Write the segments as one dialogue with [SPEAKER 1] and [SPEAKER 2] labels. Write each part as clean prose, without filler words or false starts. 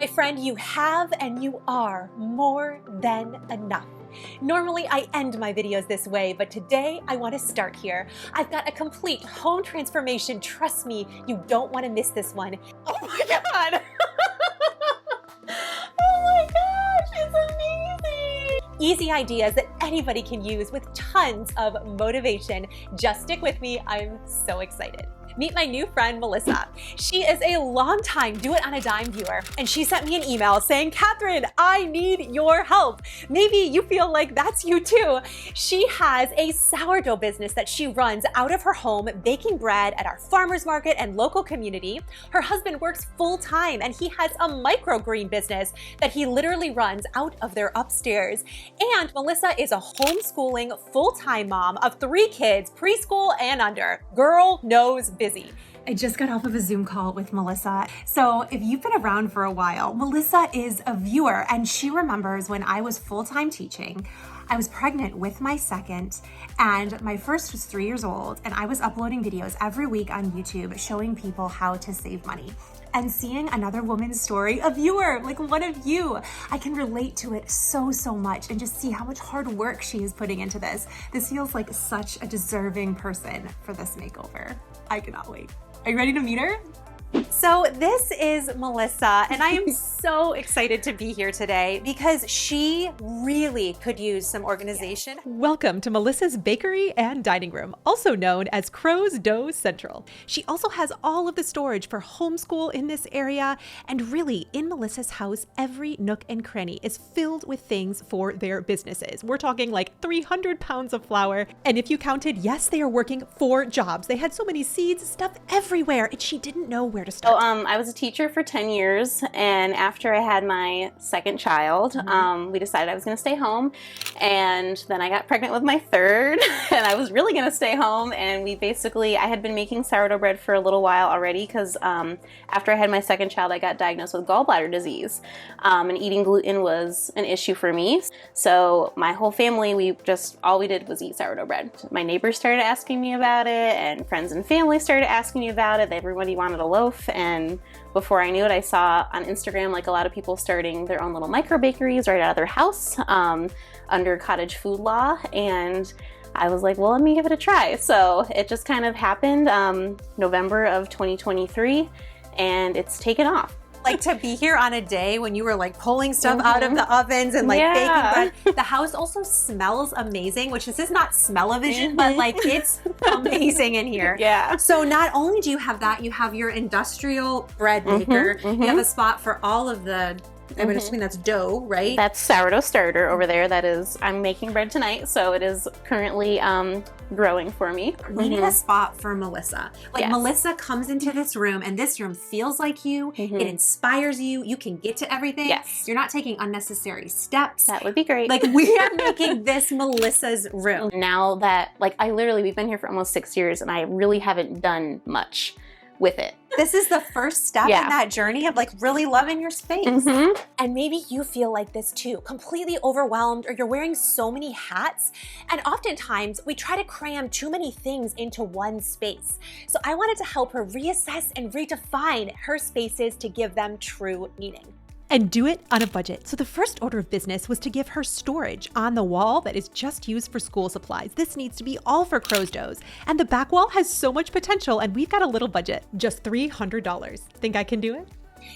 [SPEAKER 1] My friend, you have and you are more than enough. Normally I end my videos this way, but today I want to start here. I've got a complete home transformation. Trust me, you don't want to miss this one. Oh my God. Oh my gosh, it's amazing. Easy ideas that anybody can use with tons of motivation. Just stick with me. I'm so excited. Meet my new friend, Melissa. She is a longtime Doitonadime viewer, and she sent me an email saying, Kathryn, I need your help. Maybe you feel like that's you too. She has a sourdough business that she runs out of her home, baking bread at our farmer's market and local community. Her husband works full-time, and he has a microgreen business that he literally runs out of their upstairs. And Melissa is a homeschooling full-time mom of 3 kids, preschool and under. Girl knows busy. I just got off of a Zoom call with Melissa. So if you've been around for a while, Melissa is a viewer, and she remembers when I was full-time teaching. I was pregnant with my second, and my first was 3 years old, and I was uploading videos every week on YouTube showing people how to save money. And seeing another woman's story, a viewer like one of you, I can relate to it so much, and just see how much hard work she is putting into this. This feels like such a deserving person for this makeover. I cannot wait. Are you ready to meet her? So this is Melissa, and I am so excited to be here today because she really could use some organization.
[SPEAKER 2] Welcome to Melissa's Bakery and Dining Room, also known as Crow's Dough Central. She also has all of the storage for homeschool in this area, and really, in Melissa's house, every nook and cranny is filled with things for their businesses. We're talking like 300 pounds of flour, and if you counted, yes, they are working 4 jobs. They had so many seeds, stuff everywhere, and she didn't know where to start.
[SPEAKER 3] I was a teacher for 10 years, and after I had my second child, we decided I was going to stay home, and then I got pregnant with my third, and I was really going to stay home, and I had been making sourdough bread for a little while already, because after I had my second child, I got diagnosed with gallbladder disease, and eating gluten was an issue for me. So my whole family, all we did was eat sourdough bread. My neighbors started asking me about it, and friends and family started asking me about it. Everybody wanted a loaf. And before I knew it, I saw on Instagram like a lot of people starting their own little micro bakeries right out of their house under cottage food law, and I was like, well, let me give it a try. So it just kind of happened November of 2023, and it's taken off.
[SPEAKER 1] Like to be here on a day when you were like pulling stuff out of the ovens and like baking bread. The house also smells amazing, which this is not smell-o-vision, but like it's amazing in here.
[SPEAKER 3] Yeah.
[SPEAKER 1] So not only do you have that, you have your industrial bread maker. You have a spot for all of the, I'm assuming that's dough, right?
[SPEAKER 3] That's sourdough starter over there. I'm making bread tonight, so it is currently growing for me.
[SPEAKER 1] We need a spot for Melissa. Like Melissa comes into this room, and this room feels like you. It inspires you. You can get to everything.
[SPEAKER 3] Yes.
[SPEAKER 1] You're not taking unnecessary steps.
[SPEAKER 3] That would be great.
[SPEAKER 1] Like we are making this Melissa's room.
[SPEAKER 3] Now that, we've been here for almost 6 years, and I really haven't done much with it.
[SPEAKER 1] This is the first step in that journey of like really loving your space. And maybe you feel like this too, completely overwhelmed, or you're wearing so many hats. And oftentimes we try to cram too many things into one space. So I wanted to help her reassess and redefine her spaces to give them true meaning.
[SPEAKER 2] And do it on a budget. So the first order of business was to give her storage on the wall that is just used for school supplies. This needs to be all for Crow's Doughs. And the back wall has so much potential, and we've got a little budget, just $300. Think I can do it?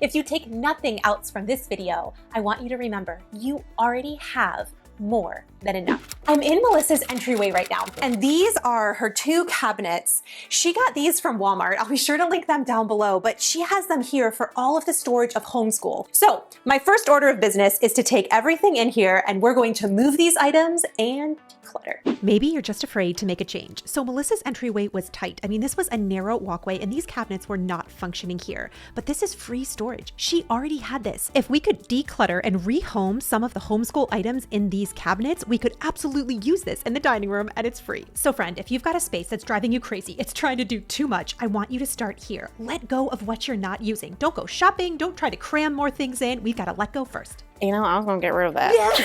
[SPEAKER 1] If you take nothing else from this video, I want you to remember you already have more than enough. I'm in Melissa's entryway right now, and these are her 2 cabinets. She got these from Walmart. I'll be sure to link them down below, but she has them here for all of the storage of homeschool. So my first order of business is to take everything in here, and we're going to move these items and declutter.
[SPEAKER 2] Maybe you're just afraid to make a change. So Melissa's entryway was tight. I mean, this was a narrow walkway, and these cabinets were not functioning here, but this is free storage. She already had this. If we could declutter and rehome some of the homeschool items in these cabinets, we could absolutely use this in the dining room, and it's free. So friend, if you've got a space that's driving you crazy, it's trying to do too much, I want you to start here. Let go of what you're not using. Don't go shopping. Don't try to cram more things in. We've got to let go first.
[SPEAKER 3] You know, I was gonna get rid of that.
[SPEAKER 1] Yes.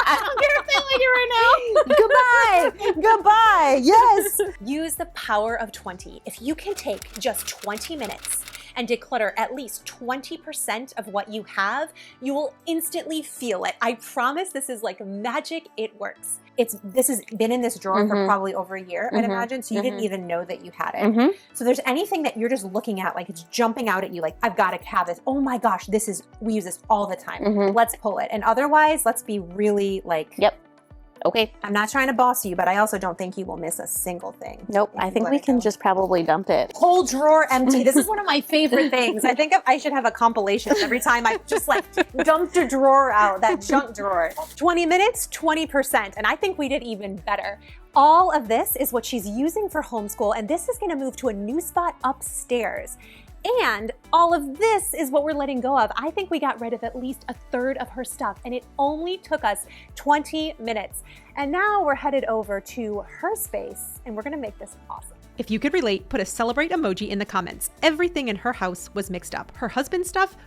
[SPEAKER 3] I don't care if they like it right now.
[SPEAKER 1] Goodbye. Goodbye. Yes. Use the power of 20. If you can take just 20 minutes and declutter at least 20% of what you have, you will instantly feel it. I promise this is like magic. It works. This has been in this drawer for probably over a year, I'd imagine, so you didn't even know that you had it. So there's anything that you're just looking at, like it's jumping out at you, like I've got to have this. Oh my gosh, we use this all the time. Let's pull it. And otherwise, let's be really like,
[SPEAKER 3] yep. Okay.
[SPEAKER 1] I'm not trying to boss you, but I also don't think you will miss a single thing.
[SPEAKER 3] Nope. I think we can just probably dump it.
[SPEAKER 1] Whole drawer empty. This is one of my favorite things. I think I should have a compilation every time I just like dumped a drawer out, that junk drawer. 20 minutes, 20%. And I think we did even better. All of this is what she's using for homeschool, and this is going to move to a new spot upstairs. And all of this is what we're letting go of. I think we got rid of at least a third of her stuff, and it only took us 20 minutes. And now we're headed over to her space, and we're gonna make this awesome.
[SPEAKER 2] If you could relate, put a celebrate emoji in the comments. Everything in her house was mixed up. Her husband's stuff,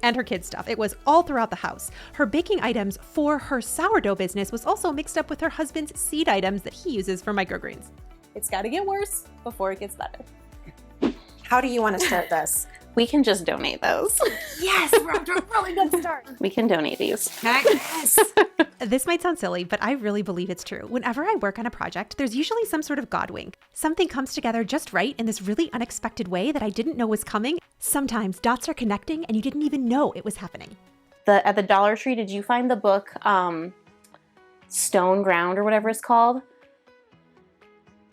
[SPEAKER 2] and her kids' stuff. It was all throughout the house. Her baking items for her sourdough business was also mixed up with her husband's seed items that he uses for microgreens.
[SPEAKER 1] It's gotta get worse before it gets better. How do you want to start this?
[SPEAKER 3] We can just donate those.
[SPEAKER 1] Yes, we're off to a really good start.
[SPEAKER 3] We can donate these.
[SPEAKER 1] Yes.
[SPEAKER 2] This might sound silly, but I really believe it's true. Whenever I work on a project, there's usually some sort of God wink. Something comes together just right in this really unexpected way that I didn't know was coming. Sometimes dots are connecting and you didn't even know it was happening.
[SPEAKER 3] At the Dollar Tree, did you find the book Stone Ground or whatever it's called?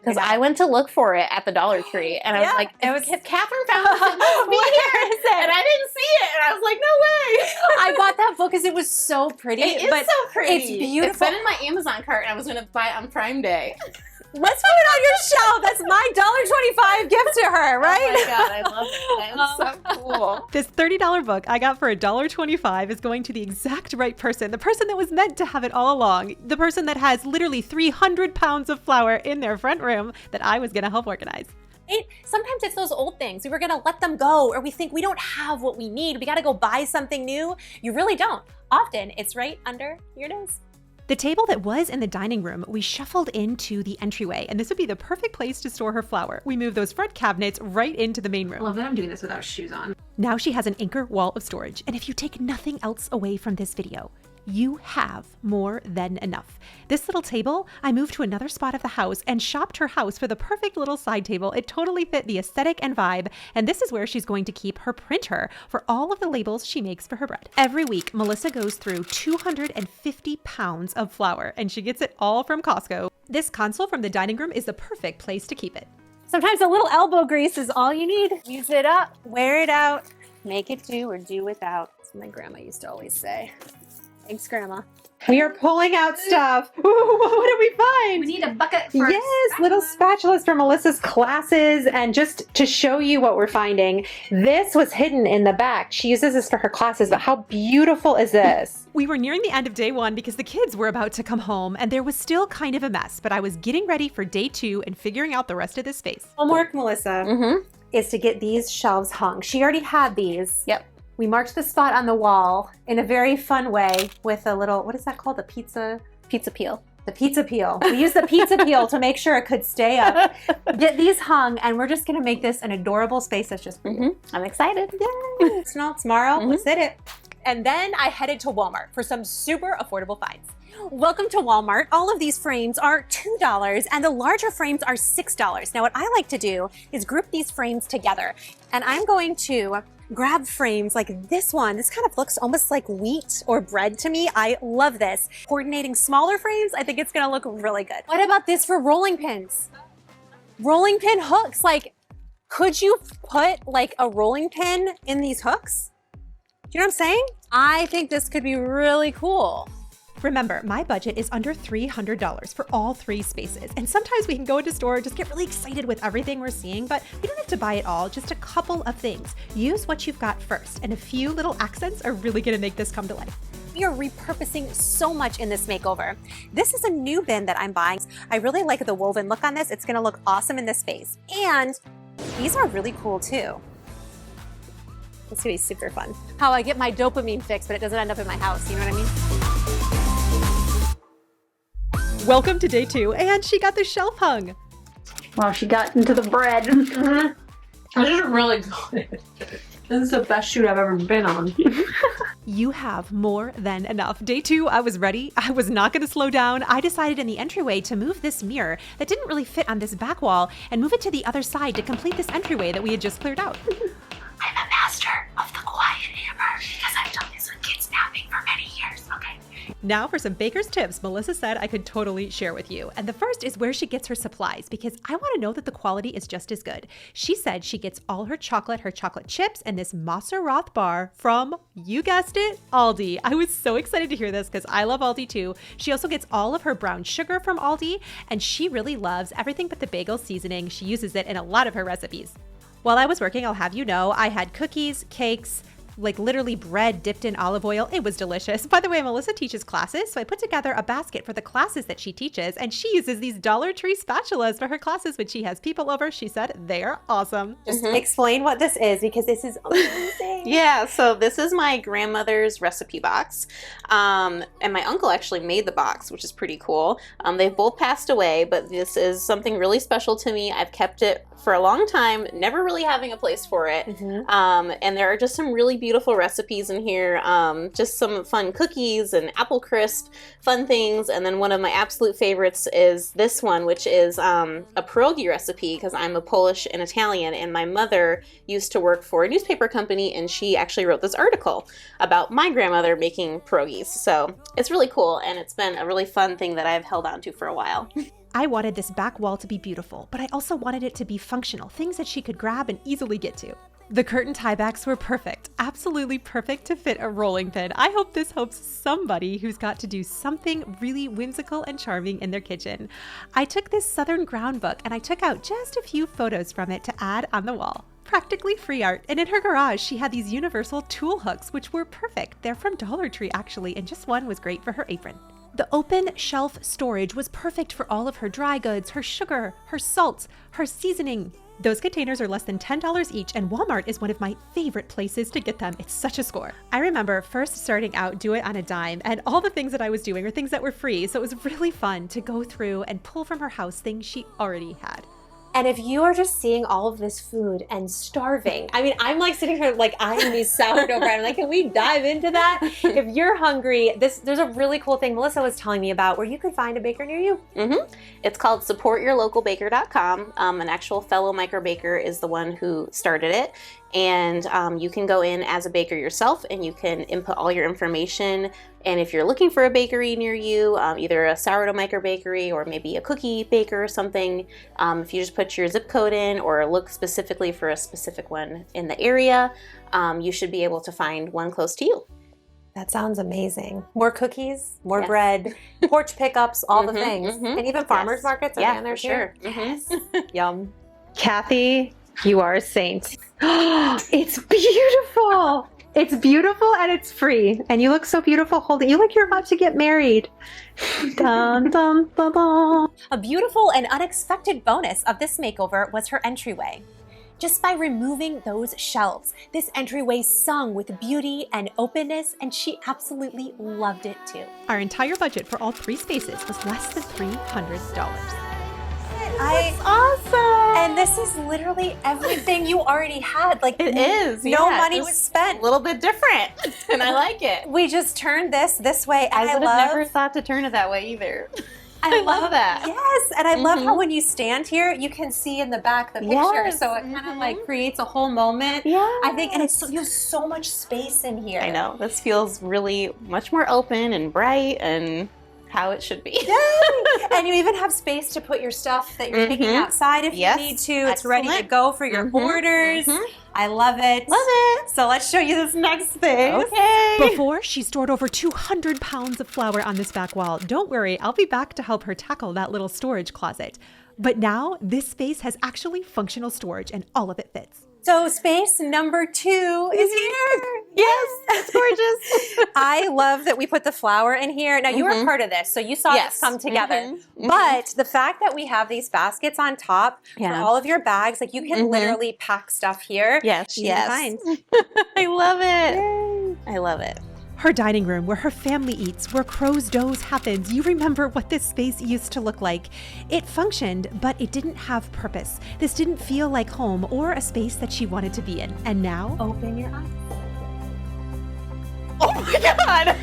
[SPEAKER 3] Because I went to look for it at the Dollar Tree, and I was like, Kathryn found it, it must be here, and I didn't see it, and I was like, no way.
[SPEAKER 1] I bought that book because it was so pretty.
[SPEAKER 3] It is so pretty.
[SPEAKER 1] It's beautiful.
[SPEAKER 3] It's been in my Amazon cart, and I was going to buy it on Prime Day.
[SPEAKER 1] Let's put it on your shelf. That's my $1.25 gift to her, right?
[SPEAKER 3] Oh my God, I love it. That is so cool.
[SPEAKER 2] This $30 book I got for $1.25 is going to the exact right person, the person that was meant to have it all along, the person that has literally 300 pounds of flour in their front room that I was going to help organize.
[SPEAKER 1] Sometimes it's those old things. We were going to let them go, or we think we don't have what we need. We got to go buy something new. You really don't. Often it's right under your nose.
[SPEAKER 2] The table that was in the dining room, we shuffled into the entryway, and this would be the perfect place to store her flour. We moved those front cabinets right into the main room.
[SPEAKER 1] I love that I'm doing this without shoes on.
[SPEAKER 2] Now she has an anchor wall of storage, and if you take nothing else away from this video, you have more than enough. This little table, I moved to another spot of the house and shopped her house for the perfect little side table. It totally fit the aesthetic and vibe, and this is where she's going to keep her printer for all of the labels she makes for her bread. Every week, Melissa goes through 250 pounds of flour, and she gets it all from Costco. This console from the dining room is the perfect place to keep it.
[SPEAKER 1] Sometimes a little elbow grease is all you need. Use it up, wear it out, make it do or do without. That's what my grandma used to always say. Thanks, Grandma.
[SPEAKER 4] We are pulling out stuff. Ooh, what did we find?
[SPEAKER 1] We need a bucket for
[SPEAKER 4] Yes, little spatulas from Melissa's classes. And just to show you what we're finding, this was hidden in the back. She uses this for her classes, but how beautiful is this?
[SPEAKER 2] We were nearing the end of day one because the kids were about to come home and there was still kind of a mess, but I was getting ready for day two and figuring out the rest of this space.
[SPEAKER 1] Homework, Melissa, is to get these shelves hung. She already had these.
[SPEAKER 3] Yep.
[SPEAKER 1] We marked the spot on the wall in a very fun way with a little, what is that called? The pizza
[SPEAKER 3] peel.
[SPEAKER 1] The pizza peel. We used the pizza peel to make sure it could stay up. Get these hung, and we're just gonna make this an adorable space that's just
[SPEAKER 3] I'm excited.
[SPEAKER 1] Yay! Tomorrow, let's hit it. And then I headed to Walmart for some super affordable finds. Welcome to Walmart. All of these frames are $2 and the larger frames are $6. Now what I like to do is group these frames together, and I'm going to grab frames like this one. This kind of looks almost like wheat or bread to me. I love this. Coordinating smaller frames, I think it's gonna look really good. What about this for rolling pins? Rolling pin hooks, like, could you put like a rolling pin in these hooks? Do you know what I'm saying? I think this could be really cool.
[SPEAKER 2] Remember, my budget is under $300 for all three spaces. And sometimes we can go into store, just get really excited with everything we're seeing, but we don't have to buy it all, just a couple of things. Use what you've got first, and a few little accents are really gonna make this come to life.
[SPEAKER 1] We are repurposing so much in this makeover. This is a new bin that I'm buying. I really like the woven look on this. It's gonna look awesome in this space. And these are really cool too. It's gonna be super fun. How I get my dopamine fix, but it doesn't end up in my house, you know what I mean?
[SPEAKER 2] Welcome to day two, and she got the shelf hung.
[SPEAKER 4] Wow, she got into the bread. This is really good. This is the best shoot I've ever been on.
[SPEAKER 2] You have more than enough. Day 2, I was ready. I was not going to slow down. I decided in the entryway to move this mirror that didn't really fit on this back wall and move it to the other side to complete this entryway that we had just cleared out.
[SPEAKER 1] I'm a master of the quiet hammer because I've done this with kids napping for many years. Okay.
[SPEAKER 2] Now for some baker's tips Melissa said I could totally share with you. And the first is where she gets her supplies, because I want to know that the quality is just as good. She said she gets all her chocolate chips, and this Mozzarella bar from, you guessed it, Aldi. I was so excited to hear this because I love Aldi too. She also gets all of her brown sugar from Aldi, and she really loves everything but the bagel seasoning. She uses it in a lot of her recipes. While I was working, I'll have you know, I had cookies, cakes, like literally bread dipped in olive oil. It was delicious. By the way, Melissa teaches classes, so I put together a basket for the classes that she teaches, and she uses these Dollar Tree spatulas for her classes when she has people over. She said they're awesome.
[SPEAKER 1] Just explain what this is, because this is amazing.
[SPEAKER 3] Yeah, so this is my grandmother's recipe box, and my uncle actually made the box, which is pretty cool. They've both passed away, but this is something really special to me. I've kept it for a long time, never really having a place for it. And there are just some really beautiful recipes in here, just some fun cookies and apple crisp, fun things. And then one of my absolute favorites is this one, which is a pierogi recipe, because I'm a Polish and Italian, and my mother used to work for a newspaper company, and she actually wrote this article about my grandmother making pierogies. So it's really cool, and it's been a really fun thing that I've held on to for a while.
[SPEAKER 2] I wanted this back wall to be beautiful, but I also wanted it to be functional, things that she could grab and easily get to. The curtain tiebacks were perfect, absolutely perfect to fit a rolling pin. I hope this helps somebody who's got to do something really whimsical and charming in their kitchen. I took this Southern ground book and I took out just a few photos from it to add on the wall. Practically free art. And in her garage, she had these universal tool hooks, which were perfect. They're from Dollar Tree actually, and just one was great for her apron. The open shelf storage was perfect for all of her dry goods, her sugar, her salts, her seasoning. Those containers are less than $10 each, and Walmart is one of my favorite places to get them. It's such a score. I remember first starting out Do It on a Dime, and all the things that I was doing were things that were free, so it was really fun to go through and pull from her house things she already had.
[SPEAKER 1] And if you are just seeing all of this food and starving, I mean, I'm like sitting here like eyeing these sourdough bread. I'm like, can we dive into that? If you're hungry, there's a really cool thing Melissa was telling me about where you could find a baker near you.
[SPEAKER 3] It's called supportyourlocalbaker.com. An actual fellow micro baker is the one who started it. And you can go in as a baker yourself and you can input all your information. And if you're looking for a bakery near you, either a sourdough micro bakery or maybe a cookie baker or something, if you just put your zip code in or look specifically for a specific one in the area, you should be able to find one close to you.
[SPEAKER 1] That sounds amazing. More cookies, more bread, porch pickups, all the things. And even farmers markets are down there
[SPEAKER 3] for sure.
[SPEAKER 1] Yes. Yum.
[SPEAKER 4] Kathy, you are a saint. It's beautiful. It's beautiful and it's free. And you look so beautiful holding. You look you're about to get married. Dun, dun, dun, dun.
[SPEAKER 1] A beautiful and unexpected bonus of this makeover was her entryway. Just by removing those shelves, this entryway sung with beauty and openness, and she absolutely loved it too.
[SPEAKER 2] Our entire budget for all 3 spaces was less than $300.
[SPEAKER 1] That's awesome. And this is literally everything you already had. Like
[SPEAKER 3] It is.
[SPEAKER 1] No
[SPEAKER 3] yeah,
[SPEAKER 1] money
[SPEAKER 3] just
[SPEAKER 1] was spent.
[SPEAKER 3] A little bit different, and I like it.
[SPEAKER 1] We just turned this way. And
[SPEAKER 3] I would have never thought to turn it that way either. I love that.
[SPEAKER 1] Yes, and I love how when you stand here, you can see in the back the picture,
[SPEAKER 3] Yes.
[SPEAKER 1] so it kind of like creates a whole moment.
[SPEAKER 3] Yeah,
[SPEAKER 1] I think, and you have so much space in here.
[SPEAKER 3] I know. This feels really much more open and bright and how it should be.
[SPEAKER 1] Yay! And you even have space to put your stuff that you're taking outside if
[SPEAKER 3] Yes.
[SPEAKER 1] you need to. It's ready to
[SPEAKER 3] Excellent.
[SPEAKER 1] go for your orders. I love it.
[SPEAKER 3] Love it.
[SPEAKER 1] So let's show you this next thing.
[SPEAKER 3] Okay.
[SPEAKER 2] Before, she stored over 200 pounds of flour on this back wall. Don't worry, I'll be back to help her tackle that little storage closet. But now, this space has actually functional storage and all of it fits.
[SPEAKER 1] So space number 2 is here.
[SPEAKER 3] Yes, it's gorgeous.
[SPEAKER 1] I love that we put the flour in here. Now you were part of this, so you saw this come together. But the fact that we have these baskets on top for all of your bags, like you can literally pack stuff here.
[SPEAKER 3] Yes,
[SPEAKER 1] Yes.
[SPEAKER 3] I love it. Yay. I love it.
[SPEAKER 2] Her dining room where her family eats, where Crow's Doze happens. You remember what this space used to look like. It functioned, but it didn't have purpose. This didn't feel like home or a space that she wanted to be in. And now,
[SPEAKER 1] Open your eyes.
[SPEAKER 3] Oh my god!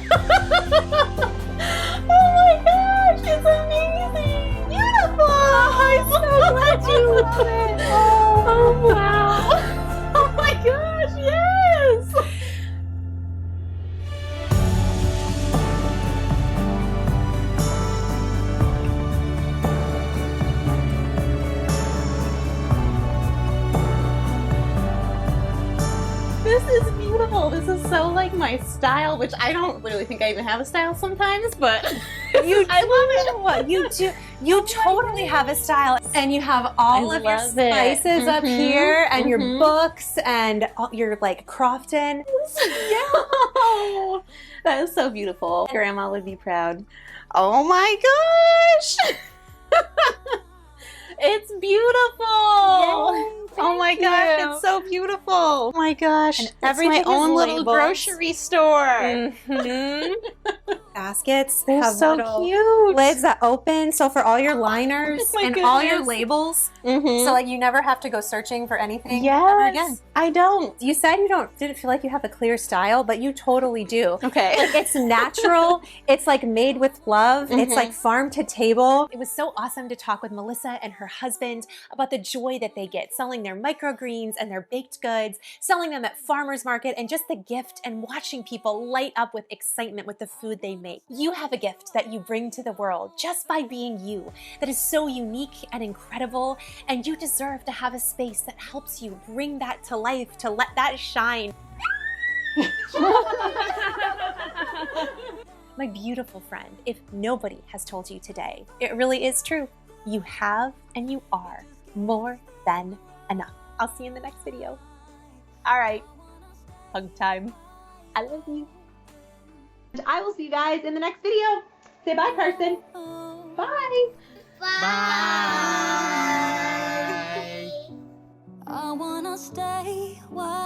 [SPEAKER 3] Oh my gosh, it's amazing! Beautiful! I'm so glad you love it! Oh wow! Oh my gosh, yes! This is beautiful. This is so like my style, which I don't really think I even have a style sometimes, but I love it.
[SPEAKER 1] You do. You totally have a style, and you have all
[SPEAKER 3] I
[SPEAKER 1] of your
[SPEAKER 3] love it.
[SPEAKER 1] spices up here, and your
[SPEAKER 3] Mhm.
[SPEAKER 1] books, and all your like crofting.
[SPEAKER 3] Yeah. That is so beautiful. Grandma would be proud. Oh my gosh! It's beautiful. Oh my gosh, it's so beautiful. Oh my gosh,
[SPEAKER 1] And
[SPEAKER 3] it's my
[SPEAKER 1] everything is
[SPEAKER 3] own little
[SPEAKER 1] labeled.
[SPEAKER 3] grocery store.
[SPEAKER 1] Mhm. Baskets
[SPEAKER 3] They're
[SPEAKER 1] have
[SPEAKER 3] so
[SPEAKER 1] little
[SPEAKER 3] cute.
[SPEAKER 1] lids that open, so for all your liners
[SPEAKER 3] Oh my
[SPEAKER 1] and all your
[SPEAKER 3] goodness.
[SPEAKER 1] labels,
[SPEAKER 3] Mhm.
[SPEAKER 1] so like you never have to go searching for anything ever again.
[SPEAKER 3] Yes, I don't.
[SPEAKER 1] You said you didn't feel like you have a clear style, but you totally do.
[SPEAKER 3] Okay.
[SPEAKER 1] Like it's natural. It's like made with love. It's
[SPEAKER 3] Mhm.
[SPEAKER 1] like farm to table. It was so awesome to talk with Melissa and her husband about the joy that they get selling their microgreens and their baked goods, selling them at farmers market, and just the gift and watching people light up with excitement with the food they make. You have a gift that you bring to the world just by being you that is so unique and incredible, and you deserve to have a space that helps you bring that to life, to let that shine. My beautiful friend, if nobody has told you today, it really is true. You have and you are more than enough. I'll see you in the next video. All right, hug time. I love you.
[SPEAKER 4] I will see you guys in the next video. Say bye, Carson. Bye.
[SPEAKER 5] Bye. I wanna stay. Why?